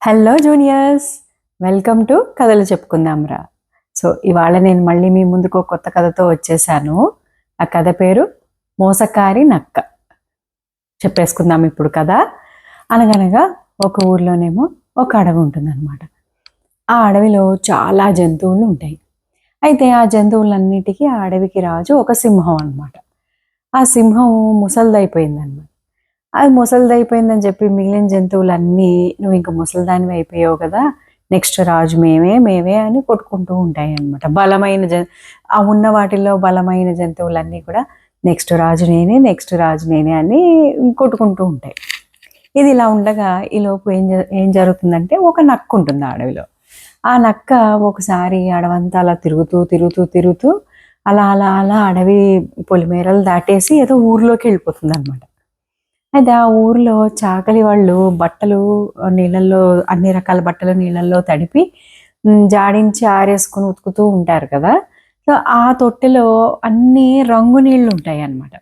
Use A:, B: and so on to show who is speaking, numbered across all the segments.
A: Hello juniors, welcome to కథలు చెప్పుకుందాంరా. So ఇవాళ నేను మళ్ళీ మీ ముందుకు కొత్త కథతో వచ్చేసాను. ఆ కథ పేరు మోసకారి నక్క. చెప్పేసుకుందాం ఇప్పుడు కథ. అనగనగా ఒక ఊర్లోనేమో ఒక అడవి ఉంటుందన్నమాట. ఆ అడవిలో చాలా జంతువులు ఉంటాయి. అయితే ఆ జంతువులన్నిటికీ ఆ అడవికి రాజు ఒక సింహం అనమాట. ఆ సింహం ముసలిదైపోయిందన్నమాట. అది ముసలిదైపోయిందని చెప్పి మిగిలిన జంతువులన్నీ నువ్వు ఇంక ముసలిదానివి అయిపోయావు కదా, నెక్స్ట్ రాజు మేమే మేమే అని కొట్టుకుంటూ ఉంటాయి అన్నమాట. ఆ ఉన్న వాటిల్లో బలమైన జంతువులన్నీ కూడా నెక్స్ట్ రాజు నేనే, నెక్స్ట్ రాజు నేనే అని కొట్టుకుంటూ ఉంటాయి. ఇది ఇలా ఉండగా ఈలోపు ఏం జరుగుతుందంటే ఒక నక్క ఉంటుంది ఆ అడవిలో. ఆ నక్క ఒకసారి అడవంతా అలా తిరుగుతూ తిరుగుతూ తిరుగుతూ అలా అలా అలా అడవి పొలిమేరలు దాటేసి ఏదో ఊర్లోకి వెళ్ళిపోతుంది అనమాట. అయితే ఆ ఊర్లో చాకలి వాళ్ళు బట్టలు నీళ్ళల్లో, అన్ని రకాల బట్టలు నీళ్ళల్లో తడిపి జాడించి ఆరేసుకొని ఉతుకుతూ ఉంటారు కదా. సో ఆ తొట్టెలో అన్ని రంగు నీళ్ళు ఉంటాయి అన్నమాట.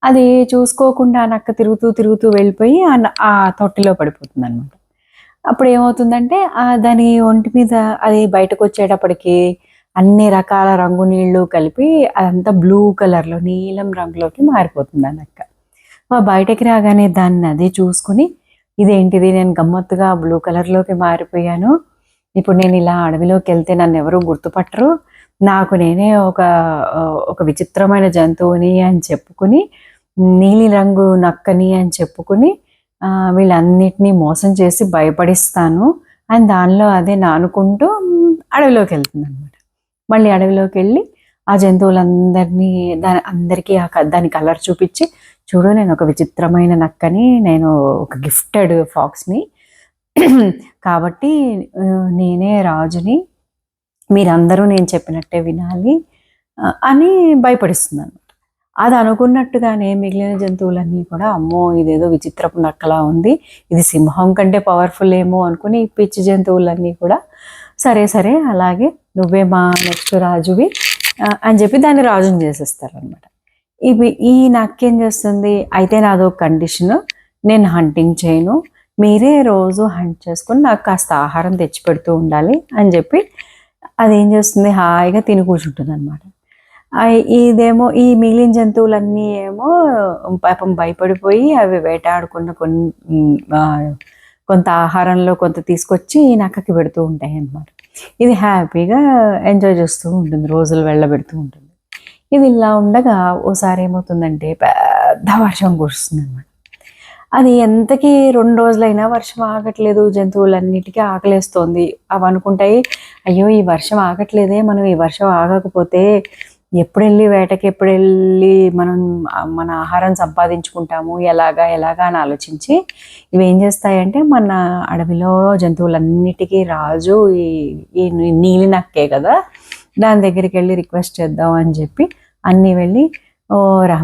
A: అది చూసుకోకుండా ఆ నక్క తిరుగుతూ తిరుగుతూ వెళ్ళిపోయి ఆ తొట్టెలో పడిపోతుంది అనమాట. అప్పుడు ఏమవుతుందంటే దాని ఒంటి మీద అది బయటకు వచ్చేటప్పటికి అన్ని రకాల రంగు నీళ్ళు కలిపి అదంతా బ్లూ కలర్లో, నీలం రంగులోకి మారిపోతుంది ఆ నక్క. బయటకి రాగానే దాన్ని అది చూసుకుని, ఇదేంటిది, నేను గమ్మత్తుగా బ్లూ కలర్లోకి మారిపోయాను, ఇప్పుడు నేను ఇలా అడవిలోకి వెళ్తే నన్ను ఎవరు గుర్తుపట్టరు, నాకు నేనే ఒక విచిత్రమైన జంతువుని అని చెప్పుకుని, నీలి రంగు నక్కని అని చెప్పుకుని వీళ్ళన్నిటినీ మోసం చేసి భయపడిస్తాను అని దానిలో అదే నానుకుంటూ అడవిలోకి వెళ్తుంది అనమాట. మళ్ళీ అడవిలోకి వెళ్ళి ఆ జంతువులందరినీ అందరికీ దాని కలర్ చూపించి, చూడు నేను ఒక విచిత్రమైన నక్కని, నేను ఒక గిఫ్టెడ్ ఫాక్స్ని, కాబట్టి నేనే రాజుని, మీరందరూ నేను చెప్పినట్టే వినాలి అని భయపడిస్తుంది అనమాట. అది అనుకున్నట్టుగానే మిగిలిన జంతువులన్నీ కూడా అమ్మో ఇదేదో విచిత్రపు నక్కలా ఉంది, ఇది సింహం కంటే పవర్ఫుల్ ఏమో అనుకుని ఈ పిచ్చి జంతువులన్నీ కూడా సరే సరే అలాగే నువ్వే మా నెక్స్ట్ రాజువి అని చెప్పి దాన్ని రాజుని చేసేస్తారనమాట. ఈ నక్కేం చేస్తుంది, అయితే నాదో కండిషను, నేను హంటింగ్ చేయను, మీరే రోజు హంట్ చేసుకొని నాకు కాస్త ఆహారం తెచ్చి పెడుతూ ఉండాలి అని చెప్పి అదేం చేస్తుంది, హాయిగా తిని కూర్చుంటుంది అనమాట. ఇదేమో ఈ మిగిలిన జంతువులన్నీ ఏమో పాపం భయపడిపోయి అవి వేటాడుకున్న కొంత ఆహారంలో కొంత తీసుకొచ్చి ఈ నక్కకి పెడుతూ ఉంటాయి అన్నమాట. ఇది హ్యాపీగా ఎంజాయ్ చేస్తూ ఉంటుంది, రోజులు వెళ్ళబెడుతూ ఉంటుంది. ఇది ఇలా ఉండగా ఓసారి ఏమవుతుందంటే పెద్ద వర్షం కురుస్తుంది అనమాట. అది ఎంతకీ 2 రోజులైనా వర్షం ఆగట్లేదు, జంతువులన్నిటికీ ఆకలేస్తోంది. అవి అనుకుంటాయి, అయ్యో ఈ వర్షం ఆగట్లేదే, మనం ఈ వర్షం ఆగకపోతే వేటకి ఎప్పుడు వెళ్ళి మనం మన ఆహారం సంపాదించుకుంటాము, ఎలాగా అని ఆలోచించి ఇవి ఏం చేస్తాయంటే, మన అడవిలో జంతువులన్నిటికీ రాజు ఈ నీలి నక్కే కదా, దాని దగ్గరికి వెళ్ళి రిక్వెస్ట్ చేద్దాం అని చెప్పి అన్నీ వెళ్ళి, ఓ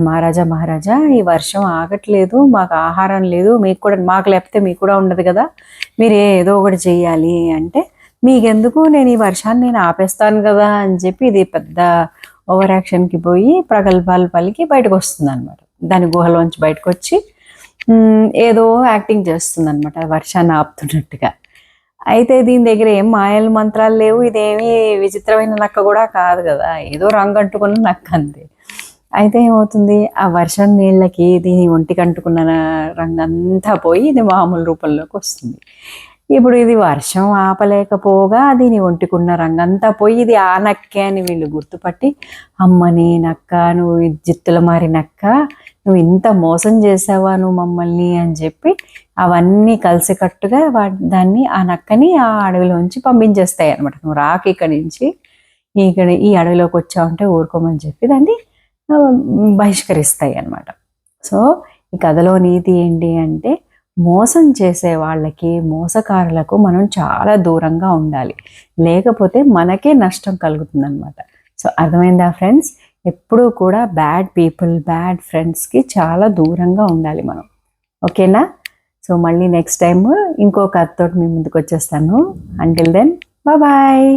A: మహారాజా ఈ వర్షం ఆగట్లేదు, మాకు ఆహారం లేదు, మీకు కూడా, మాకు లేకపోతే మీకు కూడా ఉండదు కదా, మీరు ఏదో ఒకటి చెయ్యాలి అంటే, మీకెందుకు, నేను ఈ వర్షాన్ని నేను ఆపేస్తాను కదా అని చెప్పి ఇది పెద్ద ఓవర్ యాక్షన్కి పోయి ప్రగల్భాలు పలికి బయటకు వస్తుంది అనమాట. దాని గుహలోంచి బయటకు వచ్చి ఏదో యాక్టింగ్ చేస్తుంది అనమాట, వర్షాన్ని ఆపుతున్నట్టుగా. అయితే దీని దగ్గర ఏం మాయలు మంత్రాలు లేవు, ఇదేమీ విచిత్రమైన నక్క కూడా కాదు కదా, ఏదో రంగు అంటుకున్న నక్క అంతే. అయితే ఏమవుతుంది, ఆ వర్షం నీళ్ళకి దీని ఒంటికి అంటుకున్న రంగంతా పోయి ఇది మామూలు రూపంలోకి వస్తుంది. ఇప్పుడు ఇది వర్షం ఆపలేకపోగా దీని ఒంటికున్న రంగంతా పోయి ఇది ఆ నక్కే అని వీళ్ళు గుర్తుపట్టి, అమ్మని నక్క, నువ్వు జిత్తుల మారి నక్క, నువ్వు ఇంత మోసం చేసావా నువ్వు మమ్మల్ని అని చెప్పి అవన్నీ కలిసికట్టుగా దాన్ని, ఆ నక్కని ఆ అడవిలోంచి పంపించేస్తాయి అనమాట. నువ్వు రాక ఇక్కడి నుంచి, ఈ అడవిలోకి వచ్చావంటే ఊరుకోమని చెప్పి దాన్ని బహిష్కరిస్తాయి అన్నమాట. సో ఈ కథలో నీతి ఏంటి అంటే, మోసం చేసే వాళ్ళకి, మోసకారులకు మనం చాలా దూరంగా ఉండాలి, లేకపోతే మనకే నష్టం కలుగుతుంది అనమాట. సో అర్థమైందా ఫ్రెండ్స్, ఎప్పుడూ కూడా బ్యాడ్ పీపుల్, బ్యాడ్ ఫ్రెండ్స్కి చాలా దూరంగా ఉండాలి మనం. ఓకేనా? సో మళ్ళీ నెక్స్ట్ టైం ఇంకో కథతోటి మీ ముందుకు వచ్చేస్తాను. Until then bye.